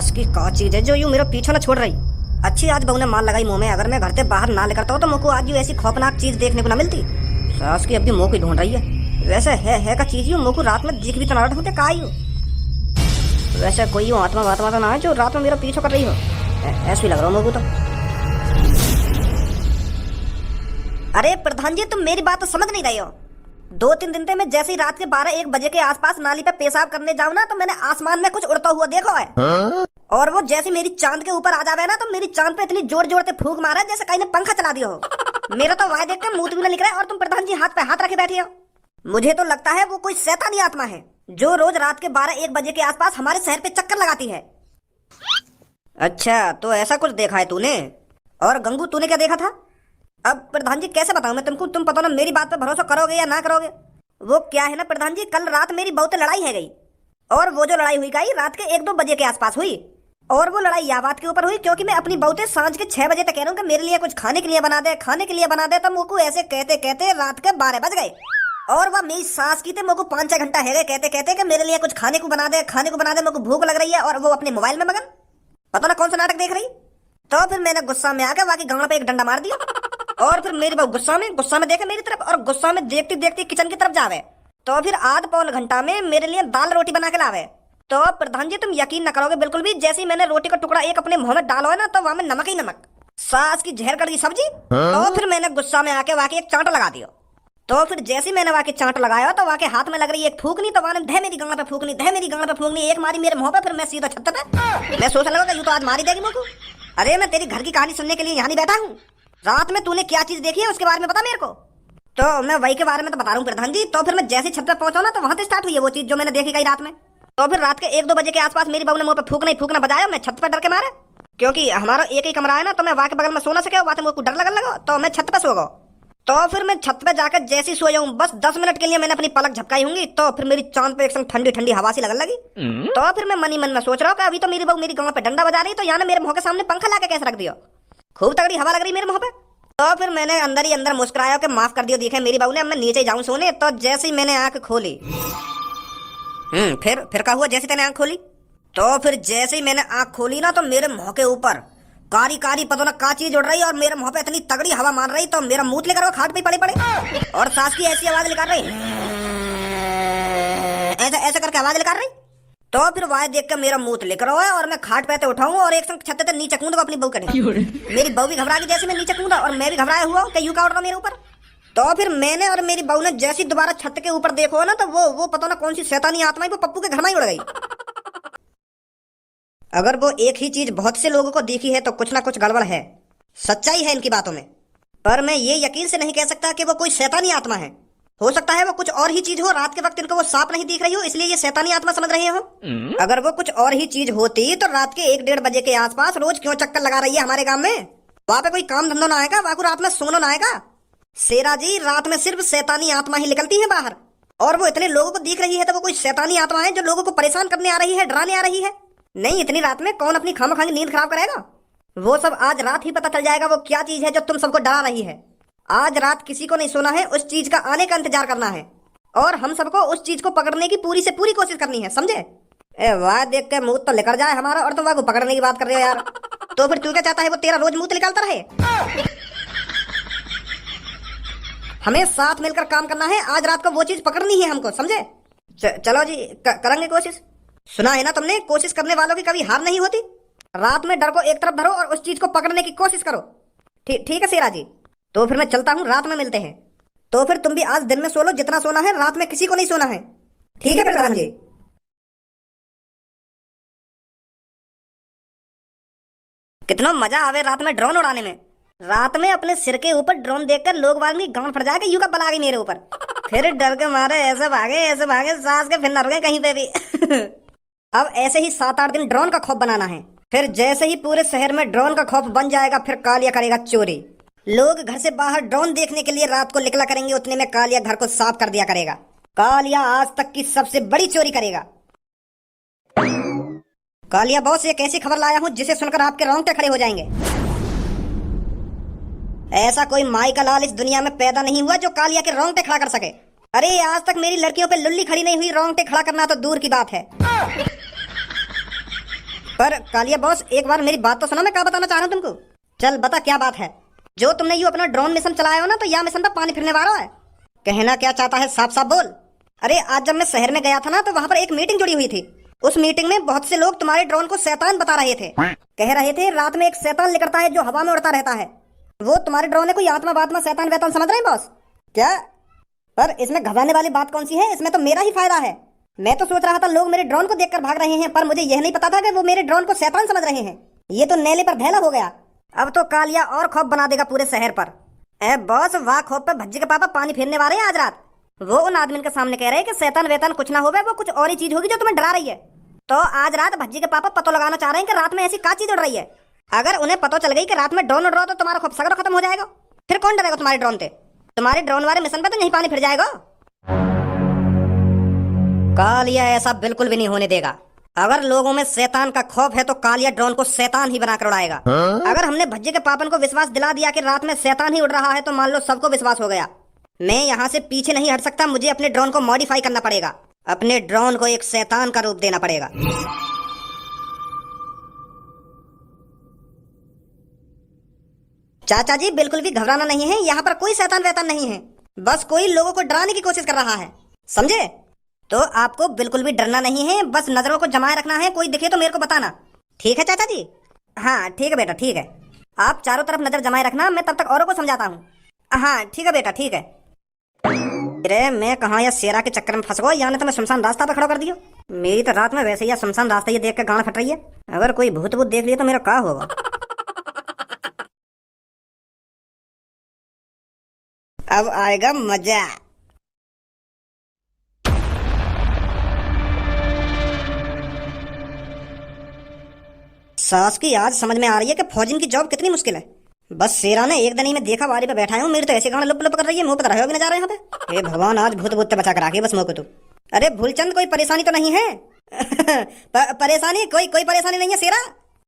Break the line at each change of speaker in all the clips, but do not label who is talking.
सास की का चीज है जो यूं मेरा पीछा ना छोड़ रही। अच्छी आज बहू ने मार लगाई मुंह में, अगर मैं घर से बाहर ना निकलता हूँ तो मुझको आज यूं ऐसी खौफनाक चीज देखने को ना मिलती। सास की अब भी मुंह को ढूंढ रही है। वैसे है का चीज यूं मुझको रात में दिख भी तो ना ढूंढते का यूं। वैसे कोई यूं आत्मा वात्मा तो ना है जो रात में मेरा पीछा कर रही हो। ऐसे ही लग रहा हो मुझको तो। अरे प्रधान जी, तुम मेरी बात तो समझ नहीं रहे हो। 2-3 दिन से मैं जैसे ही रात के 12-1 बजे के आसपास नाली पे पेशाब करने जाऊं ना तो मैंने आसमान में कुछ उड़ता हुआ देखा है। और वो जैसे मेरी चांद के ऊपर आ जावे ना तो मेरी चांद पे इतनी जोर जोर से फूंक मारा जैसे कहीं ने पंखा चला दिया हो। मेरा तो वाह देख कर मुंह भी ना निकला और तुम प्रधान जी हाथ पे हाथ रखे बैठे हो। मुझे तो लगता है वो कोई शैतानी आत्मा है जो रोज रात के 12-1 बजे के आसपास हमारे शहर पे चक्कर लगाती है। अच्छा, तो ऐसा कुछ देखा है तूने? और गंगू, तूने क्या देखा था? अब प्रधान जी कैसे बताऊं मैं तुमको, तुम पता ना मेरी बात पे भरोसा करोगे या ना करोगे। वो क्या है ना प्रधान जी, कल रात मेरी बहू से लड़ाई है गई। और वो जो लड़ाई हुई गई रात के 1-2 बजे के आसपास हुई। और वो लड़ाई या बात के ऊपर हुई क्योंकि मैं अपनी बहू से सांझ के 6 बजे तक कह रहा हूँ कि मेरे लिए कुछ खाने के लिए बना दे, खाने के लिए बना दे। तो मुझको ऐसे कहते कहते रात के 12 बज गए। और वह मेरी सास की थे मुझको 5-6 घंटा है गए कहते कहते कि मेरे लिए कुछ खाने को बना दे, खाने को बना दे, मुझको भूख लग रही है। और वो अपने मोबाइल में मगन, पता ना कौन सा नाटक देख रही। तो फिर मैंने गुस्सा में आकर वाकी गांव पे एक डंडा मार दिया। और फिर मेरी बहू गुस्सा में देखे मेरी तरफ और गुस्सा में देखती देखती किचन की तरफ जावे। तो फिर आध पौन घंटा में मेरे लिए दाल रोटी बना के लावे। तो प्रधान जी तुम यकीन न करोगे बिल्कुल भी, जैसे ही मैंने रोटी का टुकड़ा एक अपने मुंह में डाला है ना तो वहां में नमक ही नमक, सास की जहर कड़ की सब्जी। तो फिर मैंने गुस्सा में आके वाके एक चांटा लगा दिया। तो फिर जैसे ही मैंने वाके चांटा लगाया तो वाके हाथ में लग रही एक फूकनी, तो वहां ढह मेरी गांड पे फूकनी, ढह मेरी गांड पे फूकनी, एक मारी मेरे मुंह पे। फिर मैं सीधा छत पे, मैं सोचने लगा यूं तो आज मारी देगी मुझको। अरे मैं तेरी घर की कहानी सुनने के लिए यहाँ नहीं बैठा हूँ। रात में तूने क्या चीज देखी है उसके बारे में बता मेरे को। तो मैं वही के बारे में तो बता रहा हूँ प्रधान जी। तो फिर मैं जैसे छत पे पहुंचा ना तो वहां से स्टार्ट हुई है वो चीज जो मैंने देखी गई रात में। तो फिर रात के 1-2 बजे के आसपास मेरी बहू ने मुंह पे फूकना ही फूकना बजाया। मैं छत पे डर के मारे, क्योंकि हमारा एक ही कमरा है ना, तो मैं वहां के बगल में सो ना सके, वहां से मुझको डर लगने लगा। तो मैं छत पे सो गया। तो फिर मैं छत पे जाकर जैसे ही सो जाऊं बस 10 मिनट के लिए मैंने अपनी पलक झपकाई होंगी तो फिर मेरी चांद पे एक संग ठंडी ठंडी हवा सी लगने लगी। तो फिर मैं मन ही मन में सोच रहा हूँ कि अभी तो मेरी बहू मेरी गांव पे डंडा बजा रही, तो यहाँ मेरे मुंह के सामने पंखा लाके कैसे रख दिया। खूब तगड़ी हवा लग रही मेरे मुंह पे। तो फिर मैंने अंदर ही अंदर मुस्कुराया कि माफ कर दियो देखे मेरी बहू ने, अब मैं नीचे जाऊं सोने। तो जैसे ही मैंने आंख खोली, फिर क्या हुआ जैसे तेने आंख खोली? तो फिर जैसे ही मैंने आंख खोली ना तो मेरे मुंह के ऊपर कारी कारी पता ना का चीज उड़ रही और मेरे मुंह पे इतनी तगड़ी हवा मार रही तो मेरा मुंह लेकर वो खाट पे पड़े पड़े। और सास की ऐसी आवाज निकाल रही, ऐसा ऐसा करके आवाज निकाल रही। तो फिर वह देख कर मेरा मुंह लेकर है और मैं खाट पे उठाऊं और एक संग छत से नीचे कूदूंगा अपनी बहू के। मेरी बहू भी घबरा गई जैसे मैं नीचे कूदा और मैं भी घबराया हुआ कि यूं का उड़ रहा मेरे ऊपर। तो फिर मैंने और मेरी बहू ने जैसी दोबारा छत के ऊपर देखो ना तो वो पता ना कौन सी शैतानी आत्मा है वो पप्पू के घर में ही उड़ गई। अगर वो एक ही चीज बहुत से लोगों को दिखी है तो कुछ ना कुछ गड़बड़ है, सच्चाई है इनकी बातों में। पर मैं ये यकीन से नहीं कह सकता कि वो कोई शैतानी आत्मा है। हो सकता है वो कुछ और ही चीज हो, रात के वक्त इनको वो सांप नहीं दिख रही हो इसलिए ये शैतानी आत्मा समझ रहे हो। अगर वो कुछ और ही चीज होती तो रात के 1-1:30 बजे के आसपास रोज क्यों चक्कर लगा रही है हमारे गांव में? वहां पे कोई काम धंधा ना आएगा, वहां को रात में सोना ना आएगा। शेरा जी, रात में सिर्फ शैतानी आत्मा ही निकलती है बाहर। और वो इतने लोगों को दिख रही है तो वो कोई शैतानी आत्मा है जो लोगों को परेशान करने आ रही है, डराने आ रही है। नहीं, इतनी रात में कौन अपनी खामखानी नींद खराब करेगा? वो सब आज रात ही पता चल जाएगा वो क्या चीज है जो तुम सबको डरा रही है। आज रात किसी को नहीं सोना है, उस चीज का आने का इंतजार करना है और हम सबको उस चीज को पकड़ने की पूरी से पूरी कोशिश करनी है, समझे? वाह देख के मुंह तो लेकर जाए हमारा और तुम वह को पकड़ने की बात कर रहे हो यार। तो फिर तू क्या चाहता है वो तेरा रोज मुंह निकालता रहे? हमें साथ मिलकर काम करना है, आज रात को वो चीज पकड़नी है हमको, समझे? चलो जी करेंगे कोशिश। सुना है ना तुमने, कोशिश करने वालों की कभी हार नहीं होती। रात में डर को एक तरफ धरो और उस चीज को पकड़ने की कोशिश करो। ठीक है शेरा जी, तो फिर मैं चलता हूँ, रात में मिलते हैं। तो फिर तुम भी आज दिन में सो लो जितना सोना है, रात में किसी को नहीं सोना है। ठीक है प्रधान जी। कितना मजा आवे रात में ड्रोन उड़ाने में। रात में अपने सिर के ऊपर ड्रोन देखकर लोग वाली गांड फट जाएगा, यूं का बला गई मेरे ऊपर। फिर डर के मारे ऐसे भागे सास के फिर न रुके कहीं पे भी। अब ऐसे ही 7-8 दिन ड्रोन का खौफ बनाना है। फिर जैसे ही पूरे शहर में ड्रोन का खौफ बन जाएगा फिर कालिया करेगा चोरी। लोग घर से बाहर ड्रोन देखने के लिए रात को निकला करेंगे, उतने में कालिया घर को साफ कर दिया करेगा। कालिया आज तक की सबसे बड़ी चोरी करेगा। कालिया बॉस, एक ऐसी खबर लाया हूँ जिसे सुनकर आपके रोंगटे खड़े हो जाएंगे। ऐसा कोई माई का लाल इस दुनिया में पैदा नहीं हुआ जो कालिया के रोंगटे खड़ा कर सके। अरे आज तक मेरी लड़कियों पे लुल्ली खड़ी नहीं हुई, रोंगटे खड़ा करना तो दूर की बात है। पर कालिया बॉस, एक बार मेरी बात तो सुनो, मैं क्या बताना चाह रहा हूँ तुमको। चल बता क्या बात है। जो तुमने यू अपना ड्रोन मिशन चलाया हो ना, तो यह मिशन पे पानी फिरने वाला है। कहना क्या चाहता है, साफ साफ बोल। अरे आज जब मैं शहर में गया था ना, तो वहाँ पर एक मीटिंग जुड़ी हुई थी। उस मीटिंग में बहुत से लोग तुम्हारे ड्रोन को शैतान बता रहे थे। कह रहे थे रात में एक शैतान निकलता है जो हवा में उड़ता रहता है। वो तुम्हारे ड्रोन है कोई आत्मा बात्मा शैतान वैतान समझ रहे हैं बॉस क्या? पर इसमें घबराने वाली बात कौन सी है, इसमें तो मेरा ही फायदा है। मैं तो सोच रहा था लोग मेरे ड्रोन को देखकर भाग रहे हैं, पर मुझे यह नहीं पता था कि वो मेरे ड्रोन को शैतान समझ रहे हैं। ये तो नेले पर धैला हो गया। अब तो कालिया और खौफ बना देगा पूरे शहर पर। ए बॉस, वाह खौफ पे भज्जी के पापा पानी फेरने वाले हैं आज रात। वो उन आदमी के सामने कह रहे हैं कि शैतान वेतान कुछ ना होवे, वो कुछ और ही चीज होगी जो तुम्हें डरा रही है। तो आज रात भज्जी के पापा पतो लगाना चाह रहे हैं कि रात में ऐसी क्या चीज उड़ रही है। अगर उन्हें पता चल गई कि रात में ड्रोन उड़ रहा हो, तो तुम्हारा खौफ सगरो खत्म हो जाएगा। फिर कौन डरेगा तुम्हारे ड्रोन से? तुम्हारे ड्रोन वाले मिशन पे तो नहीं पानी फिर जाएगा। कालिया ऐसा बिल्कुल भी नहीं होने देगा। अगर लोगों में शैतान का खौफ है तो कालिया ड्रोन को शैतान ही बनाकर उड़ाएगा। अगर हमने भज्जे के पापन को विश्वास दिला दिया कि रात में शैतान ही उड़ रहा है, तो मान लो सबको विश्वास हो गया। मैं यहाँ से पीछे नहीं हट सकता, मुझे अपने ड्रोन को मॉडिफाई करना पड़ेगा। अपने ड्रोन को एक शैतान का रूप देना पड़ेगा। चाचा जी बिल्कुल भी घबराना नहीं है, यहाँ पर कोई शैतान वैतान नहीं है। बस कोई लोगों को डराने की कोशिश कर रहा है, समझे? तो आपको बिल्कुल भी डरना नहीं है, बस नजरों को जमाए रखना है। कोई दिखे तो मेरे को बताना, ठीक है चाचा जी? हाँ ठीक है बेटा, ठीक है। आप चारों तरफ नजर जमाए रखना, मैं तब तक औरों को समझाता हूँ। हाँ ठीक है बेटा, ठीक है। अरे मैं कहाँ या शेरा के चक्कर में फंस गया, या तो मैं शमशान रास्ता पे खड़ा कर दियो। मेरी तो रात में वैसे ही शमशान रास्ता ये देख के गांड फट रही है। अगर कोई भूत भूत देख लिया तो मेरा क्या होगा? अब आएगा मजा। सास की आज समझ में आ रही है कि फौजिन की जॉब कितनी मुश्किल है। बस शेरा ने एक दिन ही मैं देखा बारी पे बैठा हूँ, मेरी तो ऐसे गाना लुप लुप कर रही है, मुंह पे रहे भी ना जा रहे यहाँ पे। हे भगवान, आज भूत भूत बचा कर रखी बस मुँह को तू। अरे भूलचंद, कोई परेशानी तो नहीं है? परेशानी कोई परेशानी नहीं है शेरा।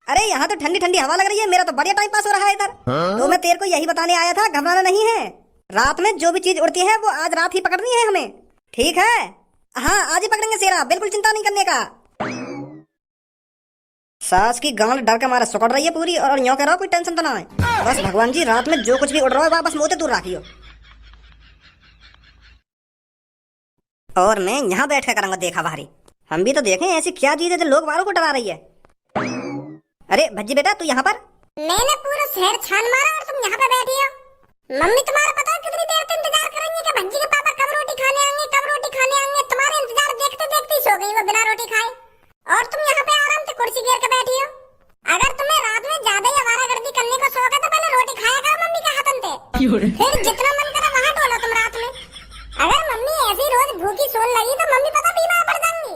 अरे यहाँ तो ठंडी ठंडी हवा लग रही है, मेरा तो बढ़िया टाइम पास हो रहा है इधर। तो मैं तेरे को यही बताने आया था, घबराना नहीं है। रात में जो भी चीज उड़ती है वो आज रात ही पकड़नी है हमें, ठीक है? हाँ आज ही पकड़ेंगे शेरा, बिल्कुल चिंता नहीं करने का। सास की गांड डर के मारे सुकड़ रही है पूरी, और यूं कह रहा कोई टेंशन तो ना है। बस भगवान जी, रात में जो कुछ भी उड़ रहा है बस मुंह से दूर रखियो। और मैं यहाँ बैठ कर करूंगा देखा भारी। हम भी तो देखें ऐसी क्या चीज है जो लोग वालों को डरा रही है। अरे भज्जी बेटा, तू यहाँ पर?
मैंने पूरा शहर छान मारा और तुम यहाँ पे बैठी हो। मम्मी तुम्हारा पता है कितनी देर से इंतजार कर रही है कि भज्जी के पापा कब रोटी खाने आएंगे, कब रोटी खाने आएंगे। तुम्हारे इंतजार देखते देखते ही सो गई वो बिना रोटी खाए, और तुम यहाँ पे आराम से कुर्सी घेर के बैठी हो। अगर तुम्हें रात में ज्यादा ही आवारागर्दी करने का शौक है तो पहले रोटी खाया करो मम्मी के हाथन से, फिर जितना मन करे वहाँ डोलो तुम रात में। अगर मम्मी ऐसी रोज भूखी सोल लगी तो मम्मी पता बीमार पड़ जाएंगी।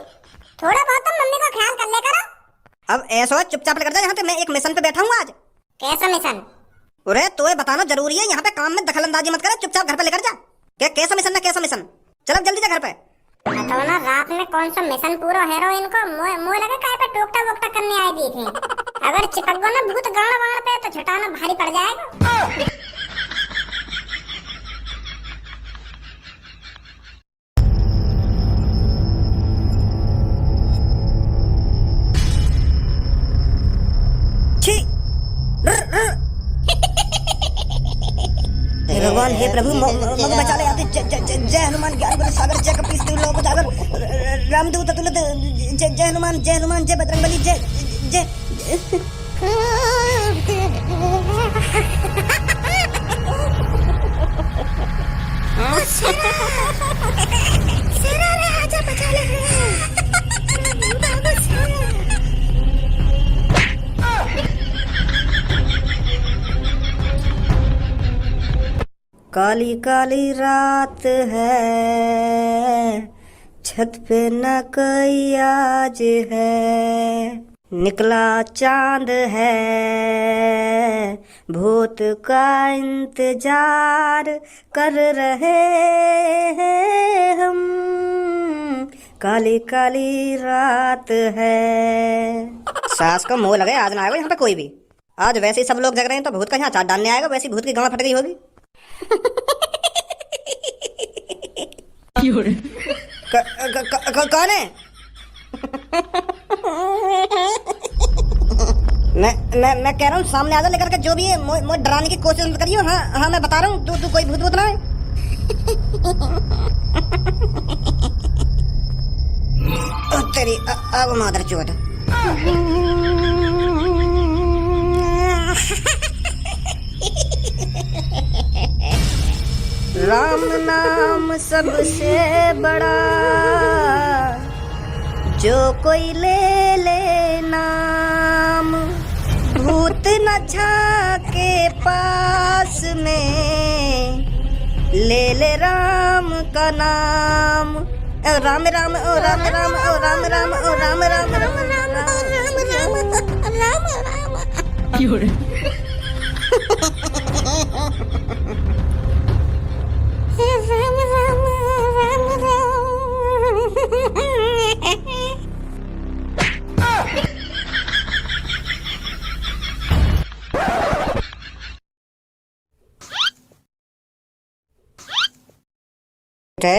थोड़ा बहुत तुम मम्मी को ख्याल कर ले करो।
अब ऐसा चुपचाप कर जा, यहाँ पे मैं एक मिशन पे बैठा हूँ आज।
कैसा मिशन?
अरे तो ये बताना जरूरी है, यहाँ पे काम में दखलंदाजी मत करे, चुपचाप घर पे लेकर जा। क्या कैसा मिशन है, कैसा मिशन? चलो जल्दी जा घर पे।
तो ना रात में कौन सा मिशन पूरा हीरोइन को मुंह लगा काय पे टोकटा वोकटा करने आए दी थी। अगर चिपक गो ना भूत गाड़ वाड़ पे तो छुटाना भारी पड़ जाएगा।
भगवान हे प्रभु मग बचा ले आते। जय हनुमान ज्ञान गुण सागर जय कपीस तिहु लोक उजागर रामदूत अतुलित जय हनुमान जय बजरंगबली जय जय।
शेरा रे आजा बचा ले।
काली काली रात है, छत पे न कोई आज है। निकला चांद है, भूत का इंतजार कर रहे हैं हम। काली काली रात है। सास का मोह लगे आज ना आएगा यहाँ पे कोई भी। आज वैसे ही सब लोग जग रहे हैं तो भूत का यहाँ चाट डालने आएगा, वैसी भूत की गांड फट गई होगी। कौन है? मैं कह रहा हूँ सामने आ जा लेकर के, जो भी है मुझे डराने की कोशिश मत करियो। हाँ हाँ मैं बता रहा हूँ, तू कोई भूत भूत ना है। ओ तेरी अब मादर चोद। राम नाम सबसे बड़ा, जो कोई ले ले नाम, भूत न झाके पास में, ले ले राम का नाम। ओ राम राम ओ राम राम ओ राम राम ओ राम राम राम राम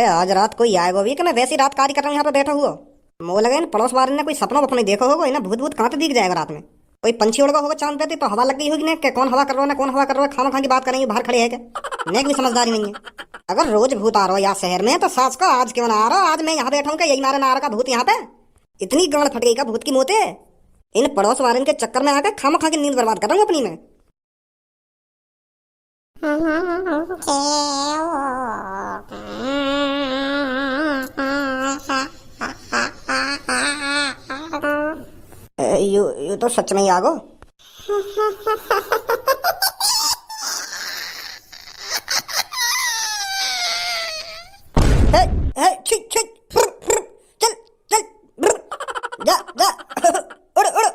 आज रात कोई आएगा भी कि मैं वैसी रात कार्य कर रहा हूँ यहाँ पे बैठा हुआ। मोह लगे इन पड़ोस वाले ने कोई सपना वपना देखो होगा, ना भूत भूत कहाँ तो दिख जाएगा रात में। कोई पंछी उड़गा होगा चांद पे तो हवा लग गई होगी ना, कि कौन हवा कर रहा है ना कौन हवा कर रहा है, खामा खा की बात करेंगे बाहर खड़े है क्या। नेक भी समझदारी नहीं है। अगर रोज भूत आ रहा हो यहाँ शहर में तो सास का आज क्यों ना आ रहा, आज मैं यहाँ बैठा हूँ क्या, यही मारे ना आ रहा का भूत यहाँ पे। इतनी गांड फट गई का भूत की मोते। इन पड़ोस वाले के चक्कर में आकर खामा खा की नींद बर्बाद कर रहा हूँ अपनी में। यू तो सच में ही आगो। छी छी चल चल जा जा उड़ उड़।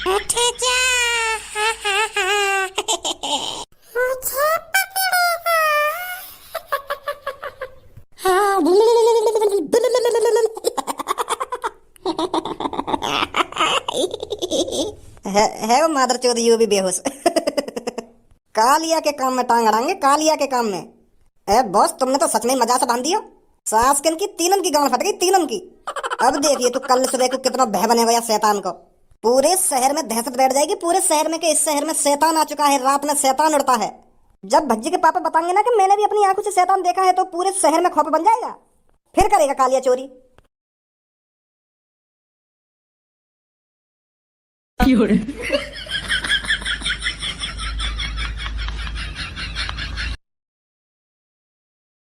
उठ जा, मुझे पकड़ेगा।
है वो मादर चौध यू भी बेहोश। कालिया के काम में टांग अड़ाएंगे, कालिया के काम में। बॉस तुमने तो सच में मजा से बांध दिया। सास किन की तीनन की गांड फट गई, तीनन की। अब देखिए तू कल सुबह को कितना भय बनेगा या शैतान को। पूरे शहर में दहशत बैठ जाएगी, पूरे शहर में कि इस शहर में शैतान आ चुका है, रात में शैतान उड़ता है। जब भज्जी के पापा बताएंगे ना कि मैंने भी अपनी आंखों से शैतान देखा है, तो पूरे शहर में खौफ बन जाएगा। फिर करेगा कालिया चोरी।